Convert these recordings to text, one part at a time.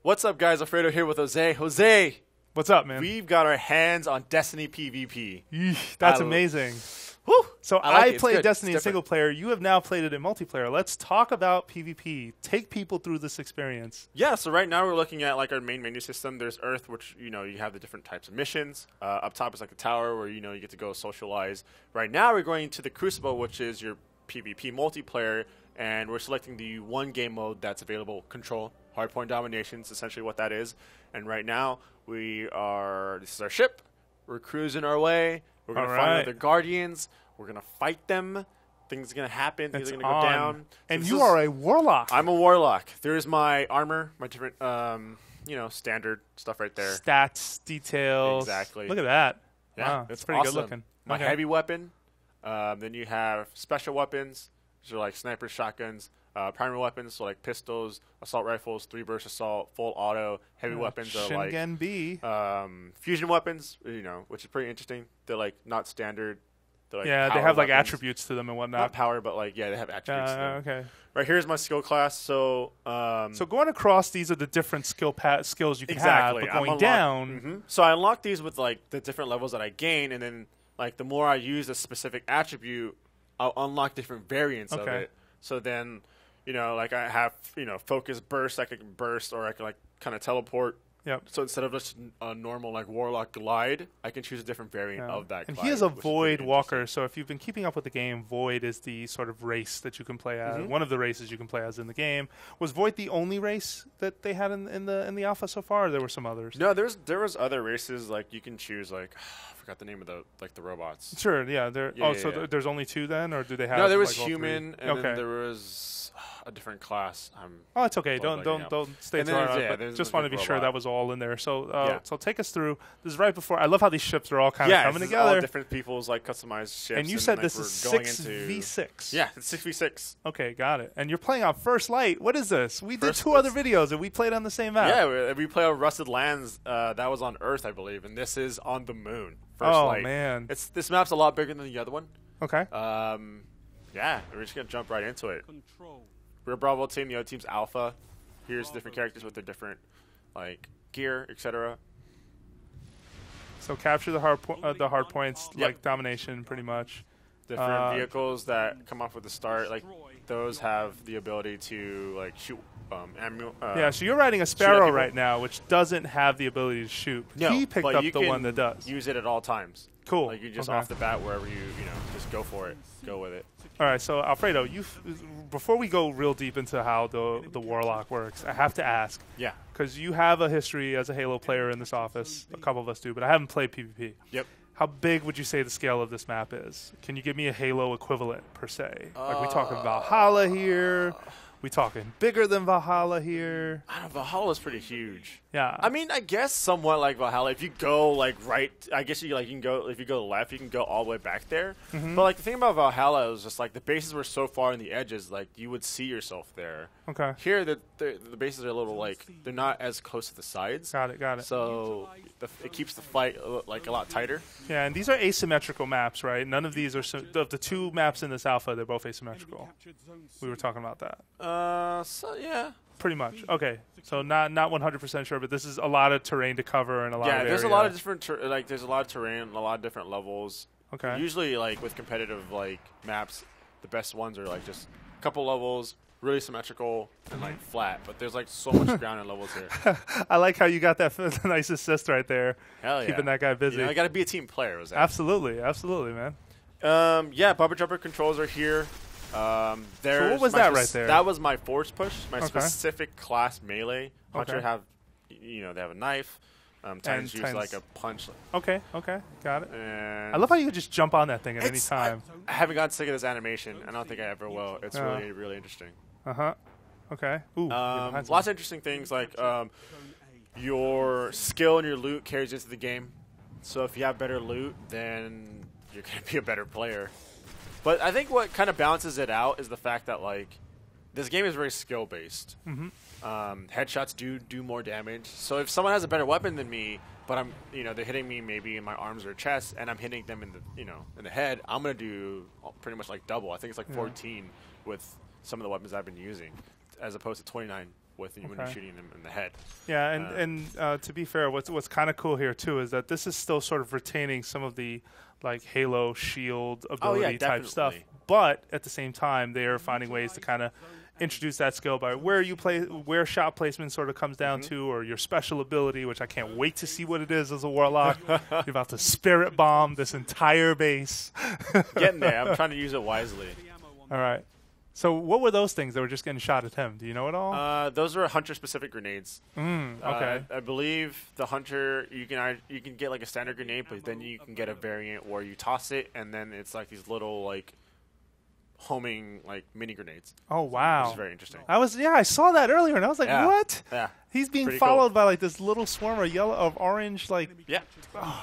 What's up, guys? Alfredo here with Jose. Jose, what's up, man? We've got our hands on Destiny PvP. That's amazing. Whew, so I played Destiny in single player. You have now played it in multiplayer. Let's talk about PvP. Take people through this experience. Yeah, so right now we're looking at like our main menu system. There's Earth, which you have the different types of missions. Up top is like a tower where you get to go socialize. Right now we're going to the Crucible, which is your PvP multiplayer, and we're selecting the one game mode that's available: Control. Hardpoint domination is essentially what that is. And right now this is our ship. We're cruising our way. We're going to find other Guardians. We're going to fight them. Things are going to happen. Things are going to go down. And so you are a Warlock. I'm a Warlock. There's my armor, my different, standard stuff right there. Stats, details. Exactly. Look at that. Yeah, wow, it's pretty good looking. My heavy weapon. Then you have special weapons. These are like snipers, shotguns. Primary weapons, so like pistols, assault rifles, 3-burst assault, full auto. Heavy weapons are like B. Fusion weapons, which is pretty interesting. They're like not standard. They're like they have like attributes to them and whatnot. Not power, but like they have attributes to them. Okay. Right, here's my skill class. So so going across, these are the different skills you can have, but going down. So I unlock these with like the different levels that I gain, and then like the more I use a specific attribute, I'll unlock different variants of it. So then like I have, focus burst, I can burst, or I can like kind of teleport. Yep. So instead of just a normal like Warlock glide, I can choose a different variant of that and glide. He is a Void Walker, so if you've been keeping up with the game, Void is the sort of race that you can play as. One of the races you can play as in the game. Was Void the only race that they had in the alpha so far, or there were some others? No, there was other races, like you can choose like I forgot the name of the robots. Sure, yeah. There's only 2 then, or do they have? No, there was like human, and then there was a different class. Oh, it's okay. Don't stay too hard on it. But just want to be sure that was all in there. So so take us through. This is right before. I love how these ships are all kind of coming together. All different people's like customized ships. And you said this is 6v6. Yeah, it's 6v6. Okay, got it. And you're playing on First Light. What is this? We did 2 other videos and we played on the same map. Yeah, we play on Rusted Lands. That was on Earth, I believe, and this is on the Moon. First Light. Man, this map's a lot bigger than the other one. Okay. Yeah, we're just gonna jump right into it. We're a Bravo team. The other team's Alpha. Here's different characters with their different like gear, etc. So capture the hard points, like domination, pretty much. Different vehicles that come off with the start, like those have the ability to like shoot. Yeah, so you're riding a Sparrow right now, which doesn't have the ability to shoot. No, he picked up the one that does. Use it at all times. Cool. Like you just off the bat, wherever you just go for it, go with it. All right, so Alfredo, before we go real deep into how the Warlock works, I have to ask. Yeah. Because you have a history as a Halo player in this office. A couple of us do, but I haven't played PvP. Yep. How big would you say the scale of this map is? Can you give me a Halo equivalent per se? Like we talking Valhalla here? We talking bigger than Valhalla here? I don't know, Valhalla's pretty huge. Yeah. I mean, I guess somewhat like Valhalla. If you go like right, I guess you can go. If you go left, you can go all the way back there. But like the thing about Valhalla was just like the bases were so far in the edges, like you would see yourself there. Okay. Here, the bases are a little like they're not as close to the sides. Got it. So it keeps the fight like a lot tighter. Yeah, and these are asymmetrical maps, right? None of these are of the 2 maps in this alpha. They're both asymmetrical. We were talking about that. So yeah. Pretty much. Okay. So not 100% sure, but this is a lot of terrain to cover and a lot of there's area. a lot of different there's a lot of terrain, a lot of different levels. Okay. Usually like with competitive like maps, the best ones are like just a couple levels, really symmetrical and like flat, but there's like so much ground and levels here. I like how you got that nice assist right there. Hell yeah. Keeping that guy busy. I got to be a team player. Absolutely, man. Bumper jumper controls are here. So what was that right there? That was my force push, my specific class melee. Hunter have, they have a knife. Titans use like a punch. Okay, got it. And I love how you could just jump on that thing at any time. I haven't gotten sick of this animation. I don't think I ever will. It's really, really interesting. Okay. Ooh. Lots of interesting things like your skill and your loot carries into the game. So if you have better loot, then you're going to be a better player. But I think what kind of balances it out is the fact that like this game is very skill based. Headshots do more damage. So if someone has a better weapon than me, but I'm they're hitting me maybe in my arms or chest, and I'm hitting them in the in the head, I'm gonna do pretty much like double. I think it's like 14 with some of the weapons I've been using, as opposed to 29 with when you're shooting them in the head. Yeah, and to be fair, what's kind of cool here too is that this is still sort of retaining some of the like Halo shield ability type stuff, but at the same time they are finding ways to kind of introduce that skill by where shot placement sort of comes down to, or your special ability, which I can't wait to see what it is as a Warlock. You're about to spirit bomb this entire base. Getting there. I'm trying to use it wisely. All right. So what were those things that were just getting shot at him? Do you know it all? Those were hunter-specific grenades. Okay. I believe the hunter, you can get like a standard grenade, but then you can get a variant where you toss it, and then it's like these little like homing like mini grenades. Oh wow, which is very interesting. I saw that earlier, and I was like, what? Yeah. He's being followed by like this little swarm of orange like. Yeah.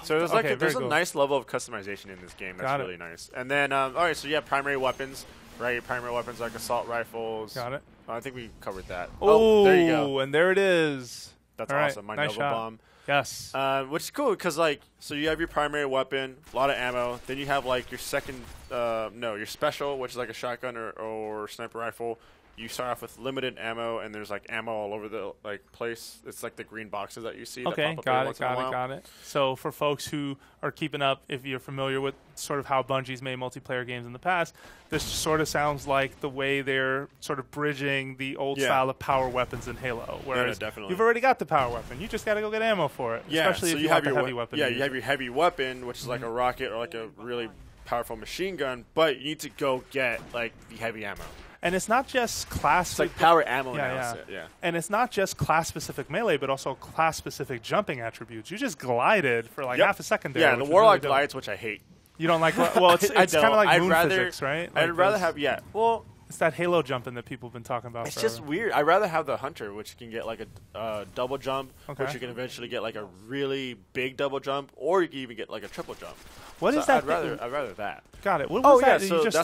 So there's there's a nice level of customization in this game. That's really nice. And then all right, so yeah, primary weapons. Right, primary weapons like assault rifles. Got it. I think we covered that. Oh, there you go. And there it is. That's awesome. My nice Nova shot. Bomb. Yes. Which is cool because like, so you have your primary weapon, a lot of ammo. Then you have like your second, your special, which is like a shotgun or sniper rifle. You start off with limited ammo, and there's like ammo all over the like place. It's like the green boxes that you see. Okay, that got it. So for folks who are keeping up, if you're familiar with sort of how Bungie's made multiplayer games in the past, this sort of sounds like the way they're sort of bridging the old style of power weapons in Halo. Whereas definitely. You've already got the power weapon. You just got to go get ammo for it. Yeah, especially so if you have your heavy weapon. Yeah, you have your heavy weapon, which is like a rocket or like a really powerful machine gun, but you need to go get like the heavy ammo. And it's not just class. It's like power ammo. Yeah. And it's not just class-specific melee, but also class-specific jumping attributes. You just glided for like half a second there. Yeah, the Warlock glides, which I hate. You don't like? Well, it's kind of like moon physics, right? I'd rather have Well, it's that Halo jumping that people have been talking about. It's just weird. I'd rather have the Hunter, which can get like a double jump, which you can eventually get like a really big double jump, or you can even get like a triple jump. What is that? I'd rather that. Got it. What was that? So you just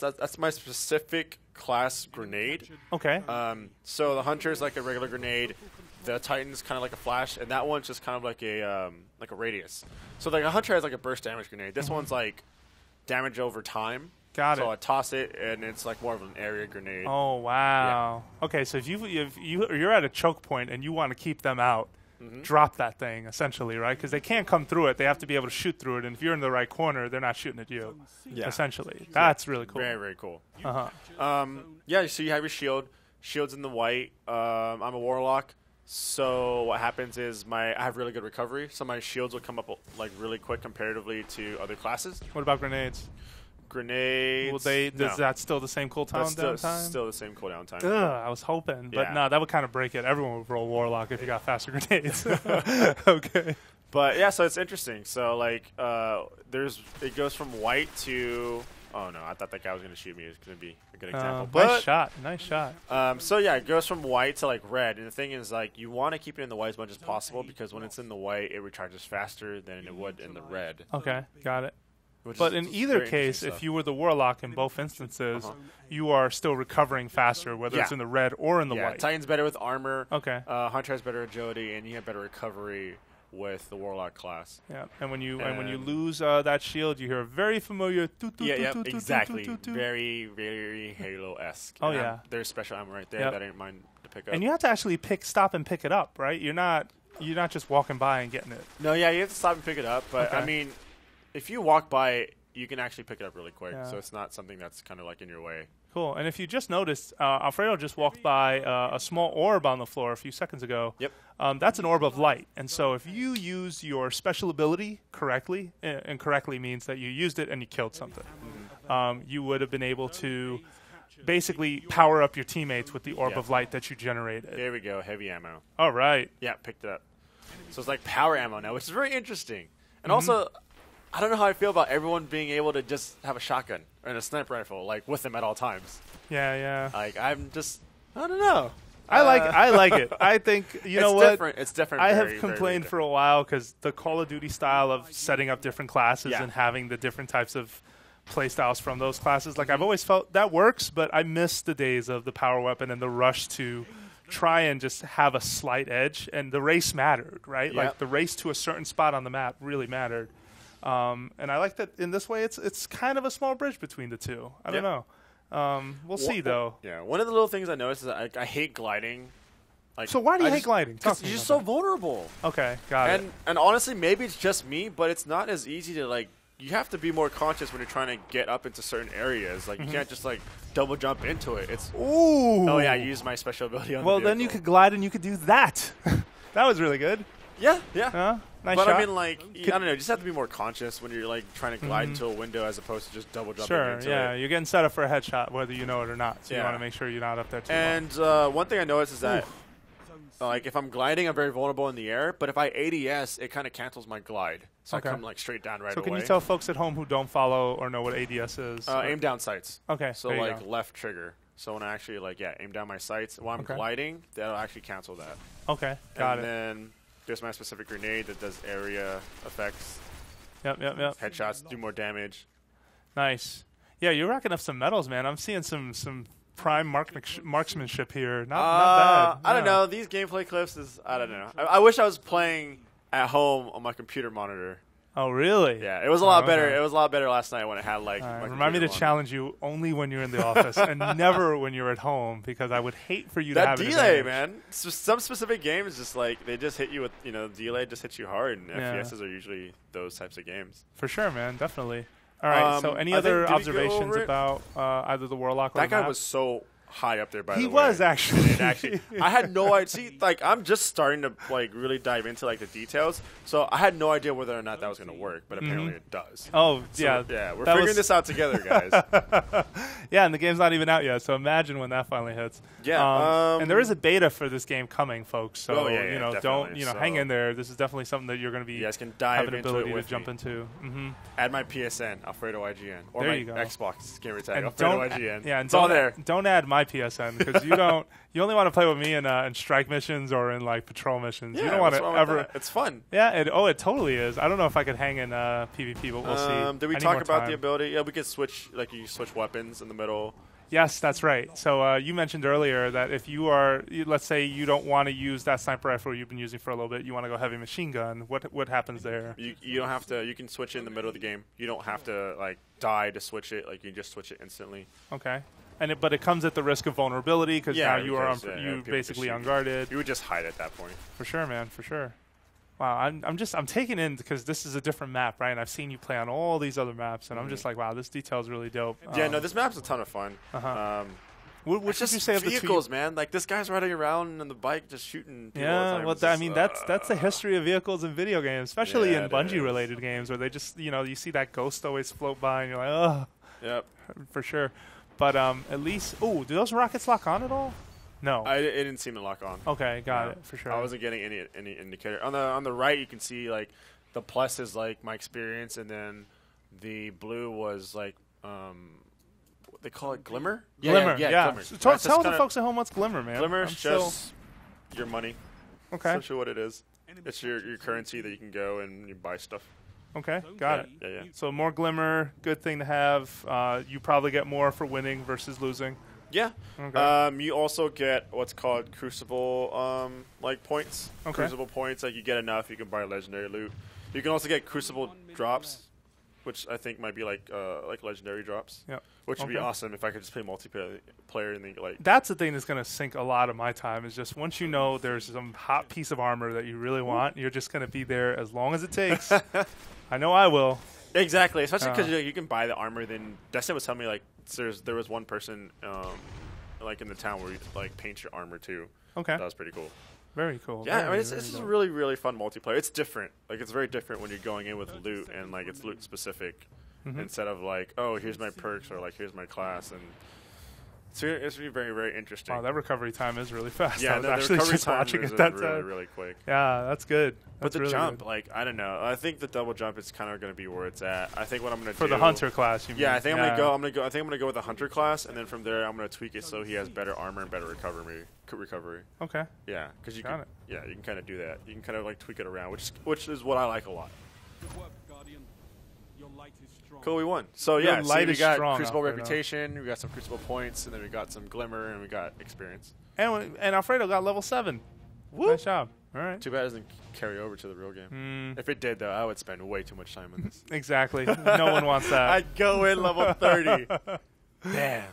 that's my specific class grenade. Okay. So the Hunter is like a regular grenade. The Titan's kind of like a flash, and that one's just kind of like a radius. So like a Hunter has like a burst damage grenade. This one's like damage over time. Got it. So I toss it, and it's like more of an area grenade. Oh wow. Yeah. Okay, so if you're at a choke point and you want to keep them out, drop that thing essentially, right? Because they can't come through it. They have to be able to shoot through it, and if you're in the right corner, they're not shooting at you. Yeah. Essentially, that's really cool. Very, very cool. Uh-huh. So you have your shield. Shield's in the white. I'm a Warlock. So what happens is I have really good recovery, so my shields will come up like really quick comparatively to other classes. What about grenades? Grenades. Is that still the same cooldown time? Still the same cooldown time. I was hoping, but no, that would kind of break it. Everyone would roll Warlock if you got faster grenades. Okay. But yeah, so it's interesting. So like, it goes from white to. Oh no, I thought that guy was going to shoot me. It's going to be a good example. Nice shot. So yeah, it goes from white to like red, and the thing is like you want to keep it in the white as much as possible because when it's in the white, it recharges faster than it would in the red. Okay, got it. But in either case, if you were the Warlock in both instances, you are still recovering faster, whether it's in the red or in the white. Titan's better with armor. Okay. Hunter has better agility, and you have better recovery with the Warlock class. Yeah, and when you lose that shield, you hear a very familiar. Exactly. Very, very Halo-esque. Oh yeah. There's special ammo right there that I didn't mind to pick up. And you have to actually stop and pick it up, right? You're not just walking by and getting it. No, you have to stop and pick it up. But I mean, if you walk by it, you can actually pick it up really quick. Yeah. So it's not something that's kind of like in your way. Cool. And if you just noticed, Alfredo just walked by a small orb on the floor a few seconds ago. Yep. That's an orb of light. And so if you use your special ability correctly, and correctly means that you used it and you killed something, you would have been able to basically power up your teammates with the orb of light that you generated. There we go. Heavy ammo. All right. Yeah, picked it up. So it's like power ammo now, which is very interesting. And also, I don't know how I feel about everyone being able to just have a shotgun and a sniper rifle like with them at all times. Yeah. Like I don't know. I like it. I think know what? Different. It's different. I have complained for a while because the Call of Duty style of setting up different classes and having the different types of play styles from those classes. Like I've always felt that works, but I miss the days of the power weapon and the rush to try and just have a slight edge. And the race mattered, right? Yep. Like the race to a certain spot on the map really mattered. And I like that in this way. It's kind of a small bridge between the two. I don't know. We'll see though. Yeah. One of the little things I noticed is I hate gliding Like, so why do you hate gliding? Because you're just so vulnerable. Okay, got it. And honestly, maybe it's just me, but it's not as easy to like. You have to be more conscious when you're trying to get up into certain areas. Like you can't just like double jump into it. It's oh yeah, I use my special ability on. Well, then you could glide and you could do that. That was really good. Yeah. Nice but shot. I mean, like, I don't know. You just have to be more conscious when you're like trying to glide into a window as opposed to just double jumping into it. You're getting set up for a headshot whether you know it or not. So you want to make sure you're not up there too long. And one thing I noticed is that like if I'm gliding, I'm very vulnerable in the air. But if I ADS, it kind of cancels my glide, so I come like straight down right away. So can you tell folks at home who don't follow or know what ADS is? Aim down sights. Okay. So like left trigger. So when I actually like aim down my sights while I'm gliding, that'll actually cancel that. Okay. Got it. And then there's my specific grenade that does area effects. Yep. Headshots do more damage. Nice. Yeah, you're racking up some medals, man. I'm seeing some prime marksmanship here. Not bad. I don't know. These gameplay clips I don't know. I wish I was playing at home on my computer monitor. Oh, really? Yeah, it was a lot better. It was a lot better last night when it had like. Remind me to challenge you only when you're in the office and never when you're at home, because I would hate for you to have that delay, man. Some specific games just like they just hit you with delay just hits you hard, and FPSs are usually those types of games. For sure, man. Definitely. All right. So any other observations about either the Warlock or that guy map? was so high up there, by the way. He was actually. I had no idea. See, like, I'm just starting to, like, really dive into, like, the details. So I had no idea whether or not that was going to work, but apparently it does. Oh, so, yeah. Yeah, we're figuring this out together, guys. Yeah, and the game's not even out yet, so imagine when that finally hits. Yeah. And there is a beta for this game coming, folks. So, definitely. hang in there. This is definitely something that you're going to be you guys can dive having into ability it with to jump me. into. Add my PSN, Alfredo IGN. Or there my you go. Xbox gamer tag, and Alfredo IGN. Yeah, and it's all there. Don't add my PSN, because you only want to play with me in strike missions or in like patrol missions. Yeah, you don't want to ever. It's fun. Yeah, it totally is. I don't know if I could hang in PvP, but we'll see. Did we talk about the ability? Yeah, we could switch. Like you switch weapons in the middle. Yes, that's right. So you mentioned earlier that if you are, let's say you don't want to use that sniper rifle you've been using for a little bit, you want to go heavy machine gun. What happens there? You don't have to. You can switch it in the middle of the game. You don't have to like die to switch it. Like you just switch it instantly. Okay. But it comes at the risk of vulnerability because now you are basically unguarded. You would just hide at that point. For sure, man. For sure. Wow, I'm taking in because this is a different map, right? And I've seen you play on all these other maps, and I'm just like, wow, this detail is really dope. Yeah, no, this map's a ton of fun. What should you say of the vehicles, man? Like this guy's riding around on the bike, just shooting people. Yeah, well, I mean that's the history of vehicles in video games, especially in Bungie-related games, where they just you see that ghost always float by, and you're like, oh, yep, for sure. But at least, do those rockets lock on at all? No, it didn't seem to lock on. Okay, got it for sure. I wasn't getting any indicator. On the right, you can see like the plus is like my experience, and then the blue was like they call it glimmer. Glimmer, yeah. Glimmer. So tell the folks at home what's glimmer, man. Glimmer's just your money. Okay, essentially what it is. It's your currency that you can go and you buy stuff. Okay, got it. Yeah. So more glimmer, good thing to have. You probably get more for winning versus losing. Yeah. Okay. You also get what's called Crucible like points. Okay. Crucible points, like you get enough, you can buy legendary loot. You can also get Crucible drops, which I think might be like legendary drops. Yeah. Which would be awesome if I could just play multiplayer and then like. That's the thing that's going to sink a lot of my time. Is just once you know there's some hot piece of armor that you really want, you're just going to be there as long as it takes. I know I will. Exactly, especially because you can buy the armor. Then Destin was telling me like there was one person like in the town where you like paint your armor too. Okay, that was pretty cool. Very cool. Yeah, I mean, it's really, really fun multiplayer. It's different. Like, it's very different when you're going in with loot and, like, it's loot specific instead of, like, oh, here's my perks or, like, here's my class. And it's really very, very interesting. Oh, that recovery time is really fast. Yeah, I was actually just watching it that really, really quick. Yeah, that's good. But the really jump, good. like, I don't know. I think the double jump is kind of going to be where it's at. I think what I'm going to do for the hunter class. You mean? Yeah, I think I'm going to go with the hunter class, and then from there I'm going to tweak it so he has better armor and better recovery. Okay. Yeah, because you can kind of do that. You can kind of like tweak it around, which is what I like a lot. Cool, we won. So yeah, we got Crucible reputation, we got some Crucible points, and then we got some glimmer, and we got experience. And Alfredo got level 7. Woo. Nice job. All right. Too bad it doesn't carry over to the real game. If it did, though, I would spend way too much time on this. Exactly. No one wants that. I'd go in level 30. Damn.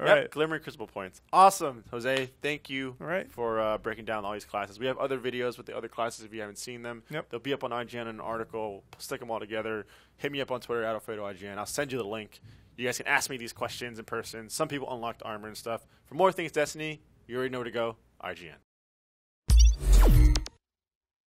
All right. Glimmering Crucible points. Awesome. Jose, thank you All right. for breaking down all these classes. We have other videos with the other classes if you haven't seen them. Yep. They'll be up on IGN in an article. Stick them all together. Hit me up on Twitter at Alfredo IGN. I'll send you the link. You guys can ask me these questions in person. Some people unlocked armor and stuff. For more things Destiny, you already know where to go. IGN.